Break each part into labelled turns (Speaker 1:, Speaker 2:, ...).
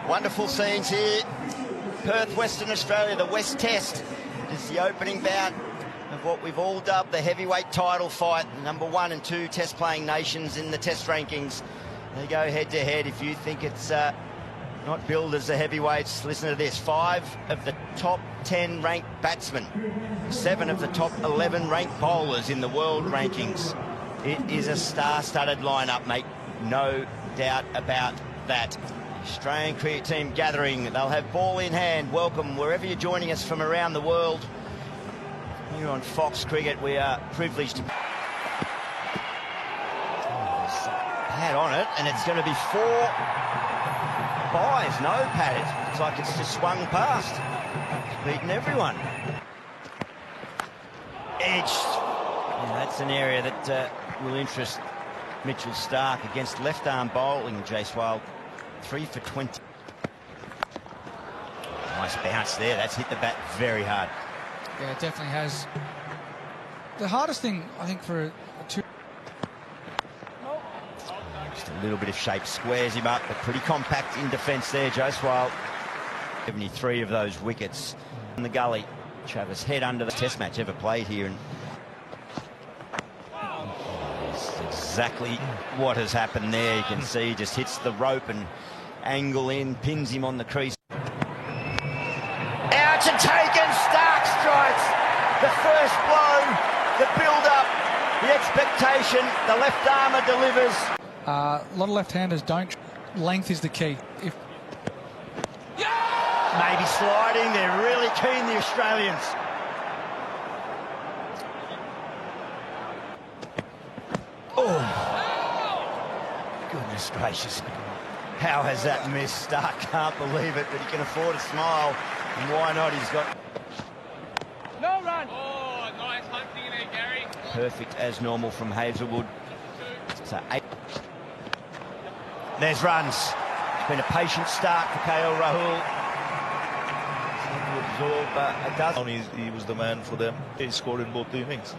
Speaker 1: Wonderful scenes here. Perth, Western Australia, the West Test. It's the opening bout of what we've all dubbed the heavyweight title fight. Number 1 and 2 test-playing nations in the test rankings. They go head-to-head. If you think it's not billed as the heavyweights, listen to this. 5 of the top 10 ranked batsmen, 7 of the top 11 ranked bowlers in the world rankings. It is a star-studded lineup, mate. No doubt about that. Australian cricket team gathering. They'll have ball in hand. Welcome wherever you're joining us from around the world. Here on Fox Cricket, we are privileged to... pad on it, and it's going to be 4 byes. No pad. Looks like it's just swung past. It's beaten everyone. Edged. Yeah, that's an area that will interest Mitchell Starc against left-arm bowling. Jasprit 3 for 20. Nice bounce there. That's hit the bat very hard.
Speaker 2: Yeah, it definitely has. The hardest thing, I think, for a two...
Speaker 1: Just a little bit of shape squares him up, but pretty compact in defence there, Jasprit. 73 of those wickets in the gully. Travis head under the test match ever played here. And exactly what has happened there. You can see he just hits the rope and angle in, pins him on the crease. Out and taken, Starc strikes. The first blow, the build-up, the expectation, the left armour delivers.
Speaker 2: A lot of left-handers don't. Length is the key. If
Speaker 1: maybe sliding, they're really keen, the Australians. Oh, goodness gracious. How has that missed? Starc can't believe it, but he can afford a smile. And why not? He's got...
Speaker 3: No run! Oh, nice hunting in there, Gary.
Speaker 1: Perfect as normal from Hazelwood. So 8. There's runs. It's been a patient start for KL Rahul. Absorb a dozen.
Speaker 4: He was the man for them. He scored in both the innings.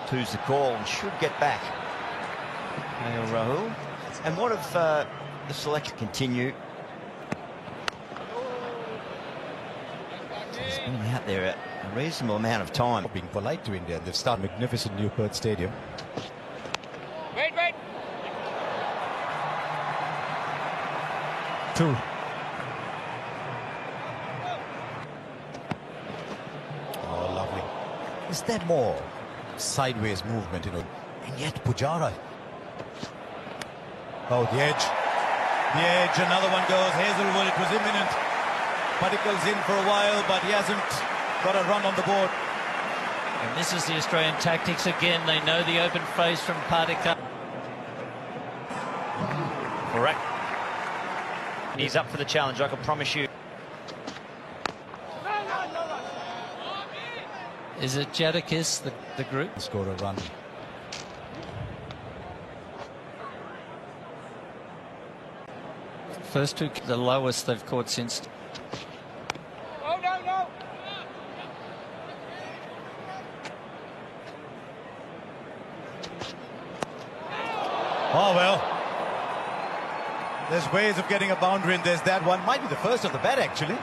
Speaker 1: Two's the call and should get back. KL Rahul. And what if the selection continue? He's been out there a reasonable amount of time.
Speaker 5: Being polite to India, they've started magnificent new Perth Stadium.
Speaker 3: Wait.
Speaker 5: 2. Oh, lovely. Is there more sideways movement, you know? And yet Pujara. Oh, the edge. The edge, another one goes. Hazelwood, it was imminent. Particles in for a while, but he hasn't got a run on the board.
Speaker 6: And this is the Australian tactics again. They know the open face from Partikal.
Speaker 7: Correct. He's up for the challenge, I can promise you.
Speaker 6: Is it Jadakis, the group?
Speaker 5: Scored a run.
Speaker 6: First 2, the lowest they've caught since.
Speaker 3: No.
Speaker 5: Oh, well. There's ways of getting a boundary, and there's that one. Might be the first of the bat, actually.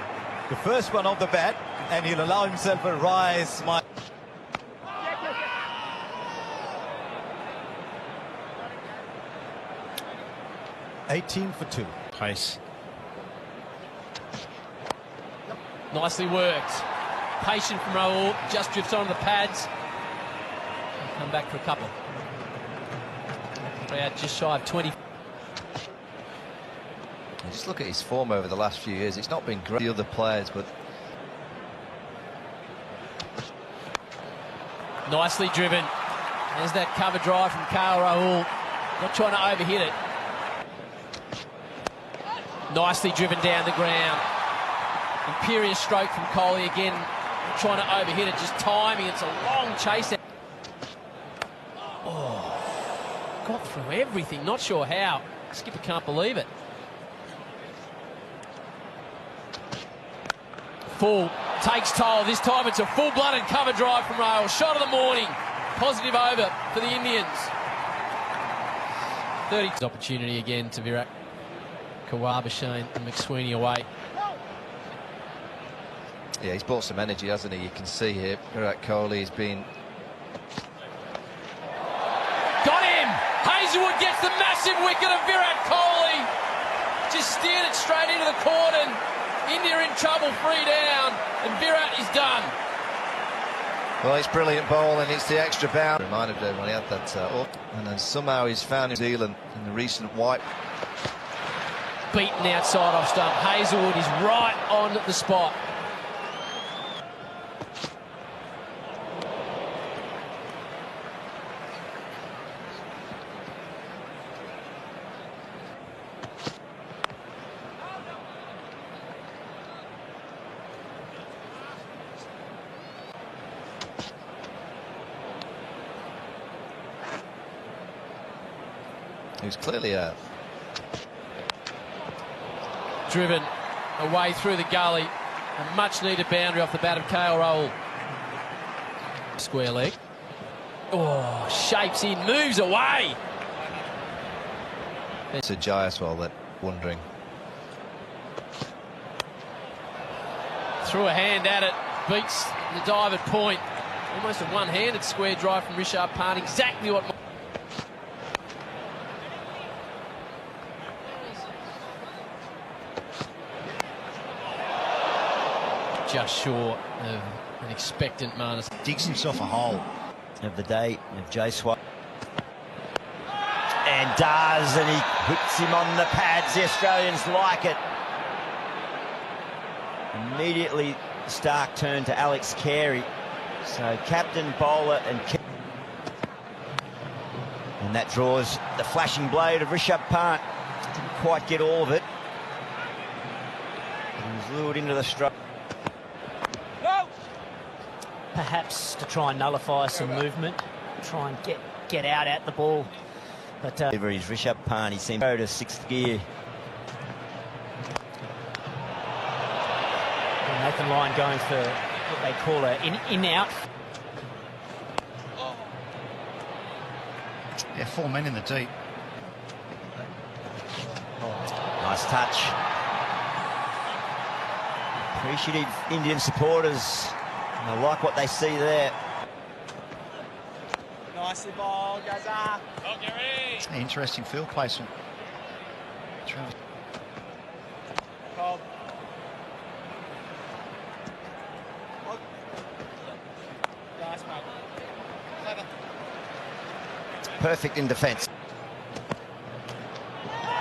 Speaker 5: The first one of the bat, and he'll allow himself a rise smile. $18 for 2.
Speaker 6: Pace.
Speaker 8: Nicely worked. Patient from Rahul, just drifts onto the pads. Come back for a couple. Out just shy of 20.
Speaker 9: Just look at his form over the last few years. It's not been great, the other players, but...
Speaker 8: Nicely driven. There's that cover drive from KL Rahul. Not trying to overhit it. Nicely driven down the ground. Imperious stroke from Kohli again. Not trying to overhit it, just timing. It's a long chase. Oh, got through everything. Not sure how. Skipper can't believe it. Full, takes toll. This time it's a full-blooded cover drive from Rahul. Shot of the morning. Positive over for the Indians. 30 opportunity again to Virat. Kawabashane and McSweeney away.
Speaker 9: Yeah, he's brought some energy, hasn't he? You can see here, Virat Kohli has been...
Speaker 8: Got him! Hazelwood gets the massive wicket of Virat Kohli. Just steered it straight into the cordon. India in trouble, 3 down, and Virat is done.
Speaker 9: Well, it's brilliant ball, and it's the extra bound. Reminded him when he had that and then somehow he's found New Zealand in the recent wipe.
Speaker 8: Beaten outside off stump. Hazelwood is right on the spot.
Speaker 9: Who's clearly a...
Speaker 8: Driven away through the gully. A much-needed boundary off the bat of KL Rahul. Square leg. Oh, shapes in, moves away.
Speaker 9: It's a Jasprit that wondering.
Speaker 8: Threw a hand at it, beats the dive at point. Almost a one-handed square drive from Rishabh Pant. Exactly what... Just short of an expectant Marnus.
Speaker 1: Digs himself a hole of the day of Jasprit. And does, and he hits him on the pads. The Australians like it. Immediately, Stark turned to Alex Carey. So captain, bowler, and that draws the flashing blade of Rishabh Pant. Didn't quite get all of it. He was lured into the stroke.
Speaker 10: Perhaps to try and nullify some movement, try and get out at the ball. But
Speaker 1: He's Rishabh Pant. He seemed to go to 6th gear.
Speaker 10: Nathan Lyon going for what they call an in-out.
Speaker 11: Yeah, 4 men in the deep.
Speaker 1: Nice touch. Appreciative Indian supporters. I like what they see there.
Speaker 3: Nicely ball, Gaza.
Speaker 11: Interesting field placement.
Speaker 3: Cold. Nice, mate.
Speaker 1: Perfect in defence.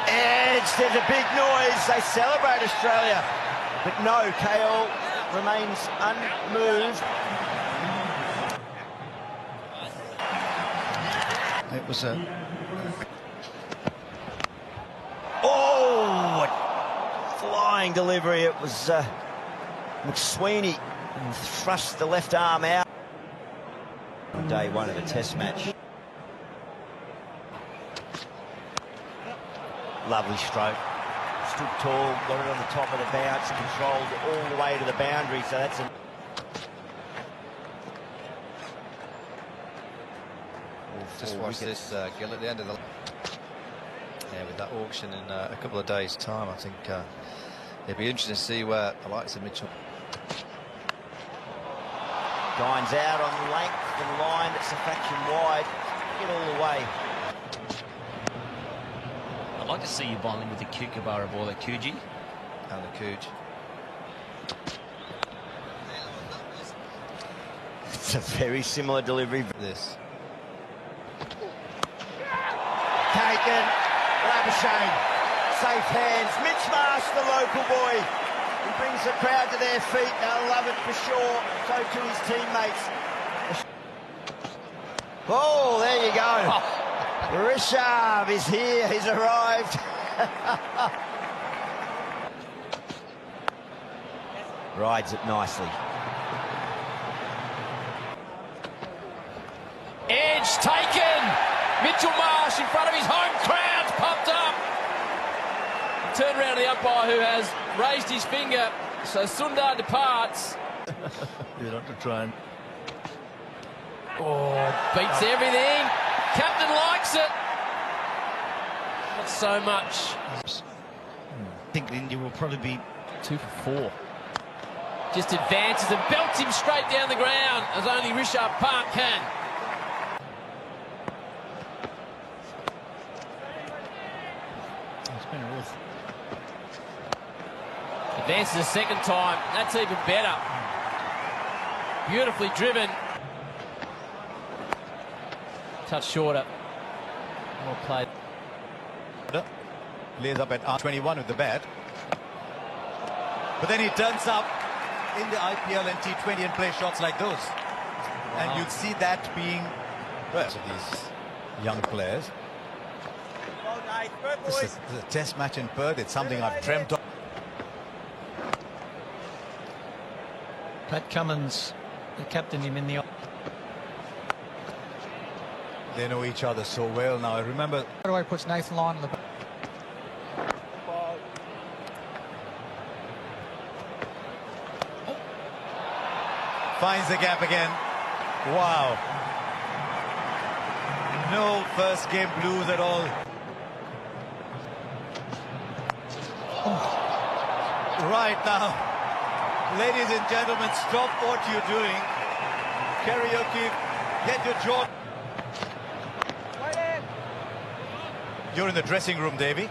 Speaker 1: Edge, there's a big noise. They celebrate Australia. But no, KL remains unmoved.
Speaker 11: It was a...
Speaker 1: Oh, flying delivery. It was McSweeney who thrust the left arm out. On day 1 of a test match. Lovely stroke. Stood tall, got it on the top of the bounce, controlled all the way to the boundary, so that's a...
Speaker 9: Just watch this, Gil, at the end of the... Yeah, with that auction in a couple of days' time, I think it'd be interesting to see where the likes of Mitchell...
Speaker 1: Dines out on length and line, that's a fraction wide. Get all the way.
Speaker 6: I'd like to see you bowling with the Kookaburra ball at Coogee.
Speaker 9: And the Coog.
Speaker 1: It's a very similar delivery.
Speaker 9: This.
Speaker 1: Taken. Labuschagne. Safe hands. Mitch Marsh, the local boy. He brings the crowd to their feet. They'll love it for sure. So to his teammates. Oh, there you go. Rishabh is here. He's arrived. Rides it nicely.
Speaker 8: Edge taken. Mitchell Marsh in front of his home crowd, pumped up. Turn around to the umpire who has raised his finger. So Sundar departs.
Speaker 4: You have to try and...
Speaker 8: Oh, beats everything. Captain likes it. not so much.
Speaker 11: I think India will probably be
Speaker 8: 2 for 4. Just advances and belts him straight down the ground, as only Rishabh Pant can.
Speaker 11: it's been a real
Speaker 8: Advances a second time. That's even better. Beautifully driven. Touch shorter. Well played.
Speaker 5: Lays up at R21 with the bat. But then he turns up in the IPL and T20 and plays shots like those.
Speaker 8: Wow.
Speaker 5: And you'll see that being, well, to these young players. This is a test match in Perth. It's something I've dreamt of.
Speaker 6: Pat Cummins, the captain, him in the...
Speaker 5: They know each other so well now. I remember...
Speaker 2: By the way, puts Nathan Lyon in the...
Speaker 5: Finds the gap again. Wow. No first game blues at all. Right now, ladies and gentlemen, stop what you're doing. Karaoke, get your jaw. You're in the dressing room, Davey.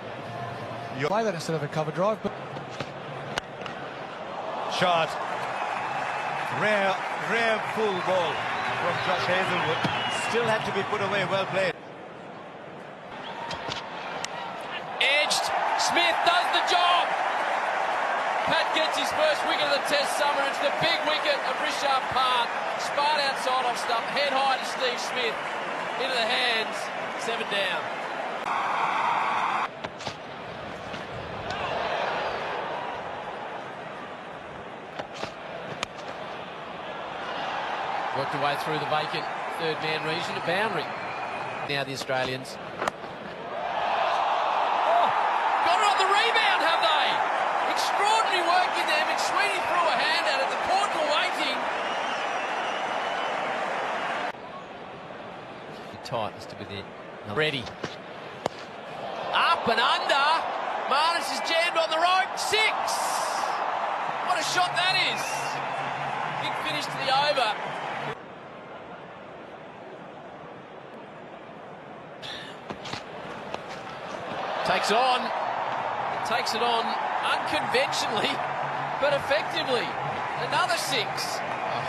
Speaker 2: Play that instead of a cover drive, but...
Speaker 5: Shot. Rare full ball from Josh Hazelwood. Still had to be put away. Well played.
Speaker 8: Edged. Smith does the job. Pat gets his first wicket of the Test summer. It's the big wicket of Rishabh Pant. Spart outside off stump. Head high to Steve Smith. Into the hands. 7 down. Worked away through the vacant third-man region to boundary. Now the Australians. Oh, got it on the rebound, have they? Extraordinary work in there. McSweeney threw a hand at it. The Portal waiting. Tight as to be there. Ready. Up and under. Marnus is jammed on the rope. 6. What a shot that is. Big finish to the over. Takes it on unconventionally, but effectively. Another 6. Oh.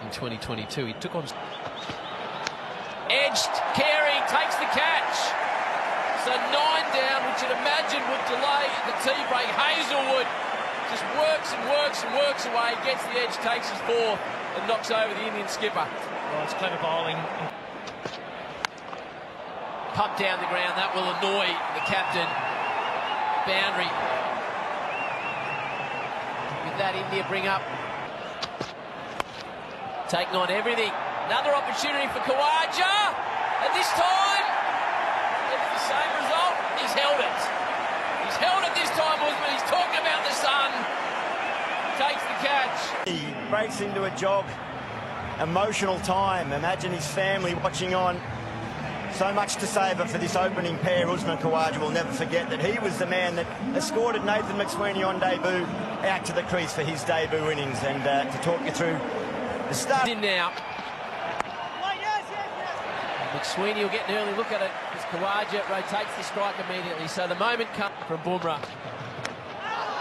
Speaker 8: In 2022, he took on... Edged, Carey takes the catch. So 9 down, which you'd imagine would delay the tea break. Hazelwood just works and works and works away, gets the edge, takes his 4th, and knocks over the Indian skipper.
Speaker 6: Well, it's clever bowling.
Speaker 8: Pumped down the ground, that will annoy the captain. Boundary. With that, India bring up. Taking on everything. Another opportunity for Khawaja. And this time, it's the same result. He's held it. He's held it this time, Usman. He's talking about the sun. Takes the catch.
Speaker 1: He breaks into a jog. Emotional time. Imagine his family watching on. So much to savour for this opening pair. Usman Khawaja will never forget that he was the man that escorted Nathan McSweeney on debut out to the crease for his debut innings. And to talk you through the start.
Speaker 8: In now. McSweeney will get an early look at it as Khawaja rotates the strike immediately. So the moment comes from Bumrah.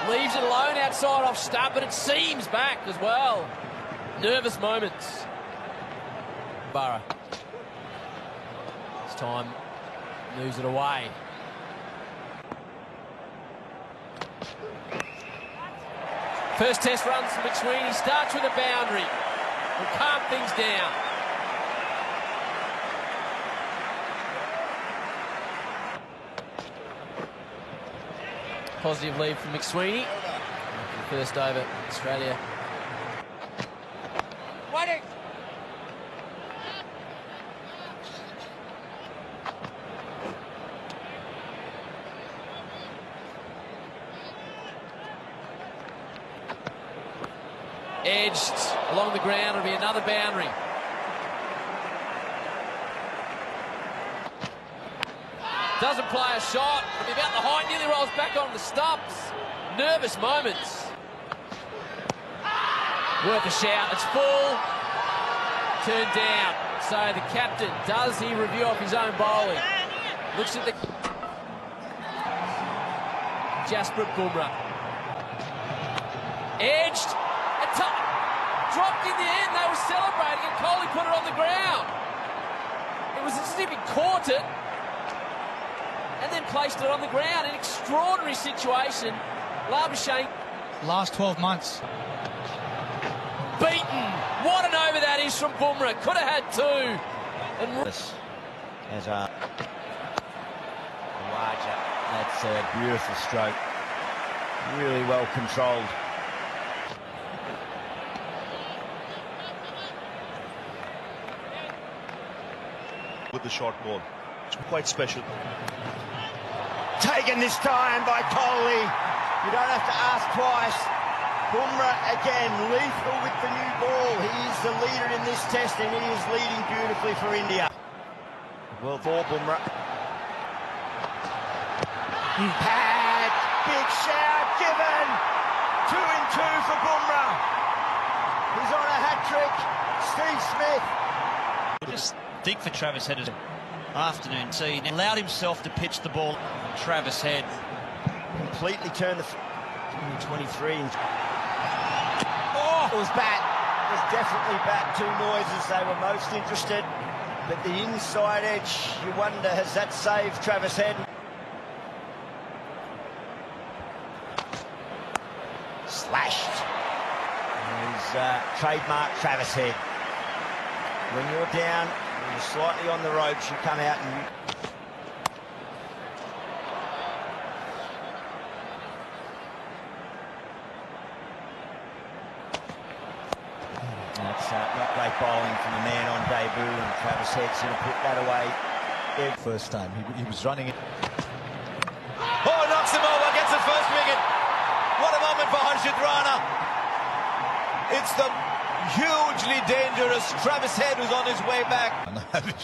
Speaker 8: Leaves it alone outside off stump, but it seams back as well. Nervous moments. Bumrah. This time moves it away. First test runs for McSweeney. Starts with a boundary. Will calm things down. Positive lead from McSweeney. First over, Australia.
Speaker 3: Waiting.
Speaker 8: Edged along the ground, it'll be another boundary. Doesn't play a shot. It'll be about the height. Nearly rolls back on the stumps. Nervous moments. Worth a shout. It's full. Turned down. So the captain, does he review off his own bowling? Looks at the... Jasprit Bumrah. Edged. Dropped in the end. They were celebrating and Kohli put it on the ground. It was as if he caught it and then placed it on the ground. An extraordinary situation. Labuschagne.
Speaker 2: Last 12 months.
Speaker 8: Beaten. What an over that is from Bumrah. Could have had two. And
Speaker 1: as a larger, that's a beautiful stroke. Really well controlled.
Speaker 4: With the short ball. It's quite special.
Speaker 1: Taken this time by Kohli. You don't have to ask twice. Bumrah again, lethal with the new ball. He is the leader in this test and he is leading beautifully for India. Well, for Bumrah. Pad, big shout given. 2 in 2 for Bumrah. He's on a hat-trick. Steve Smith.
Speaker 7: Just dig for Travis Head as afternoon tea. Allowed himself to pitch the ball. Travis Head
Speaker 1: completely turned the 23. Oh, it was bat. It was definitely bat. Two noises. They were most interested. But the inside edge, you wonder, has that saved Travis Head? Slashed. He's trademark Travis Head. When you're down, when you're slightly on the ropes, you come out and that's not great bowling from the man on debut, and Travis Head's going to put that away.
Speaker 5: First time he was running it. Oh, knocks him over, gets the first wicket. What a moment for Harshit Rana. It's the hugely dangerous Travis Head who's on his way back.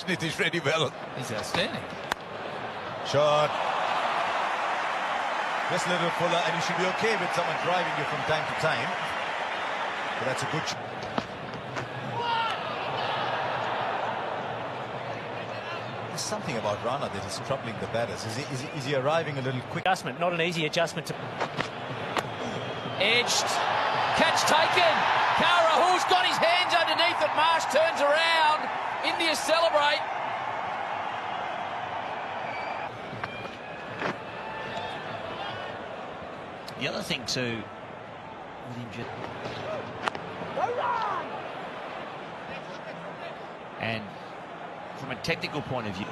Speaker 5: Nitish really well.
Speaker 8: he's outstanding.
Speaker 5: Shot. Just a little fuller, and you should be okay with someone driving you from time to time. But that's a good shot. There's something about Rana that is troubling the batters. Is he arriving a little quick?
Speaker 10: Adjustment, not an easy adjustment to...
Speaker 8: Edged. Catch taken. Kara, who's got his hands underneath it. Marsh turns around. India celebrate.
Speaker 7: The other thing too, with him and from a technical point of view,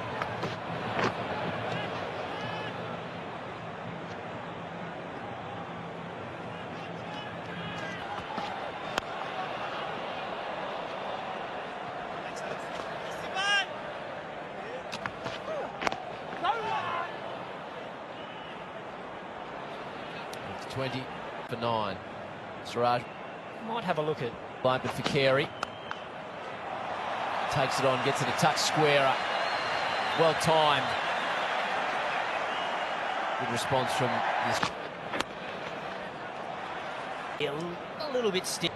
Speaker 8: It's 20 for 9. Siraj
Speaker 10: Might have a look at...
Speaker 8: line, but for Carey. Takes it on, gets it a touch squarer. Well timed. Good response from this.
Speaker 10: A little bit stiff.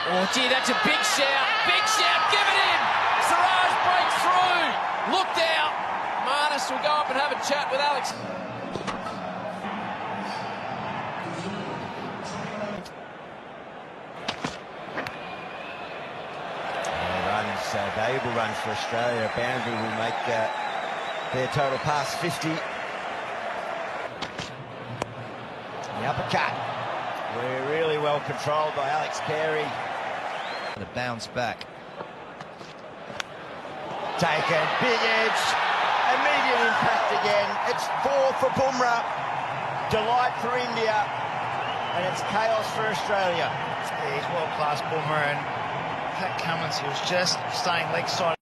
Speaker 8: Oh, gee, that's a big shout. Big shout, give it in. Siraj breaks through. Looked out. Marnus will go up and have a chat with Alex.
Speaker 1: Valuable runs for Australia. A boundary will make their total past 50. The uppercut. We're really well controlled by Alex Carey.
Speaker 11: The bounce back.
Speaker 1: Taken, big edge, immediate impact again. It's 4 for Bumrah. Delight for India, and it's chaos for Australia.
Speaker 11: He's world-class Bumrah, and Pat Cummins, he was just staying leg side.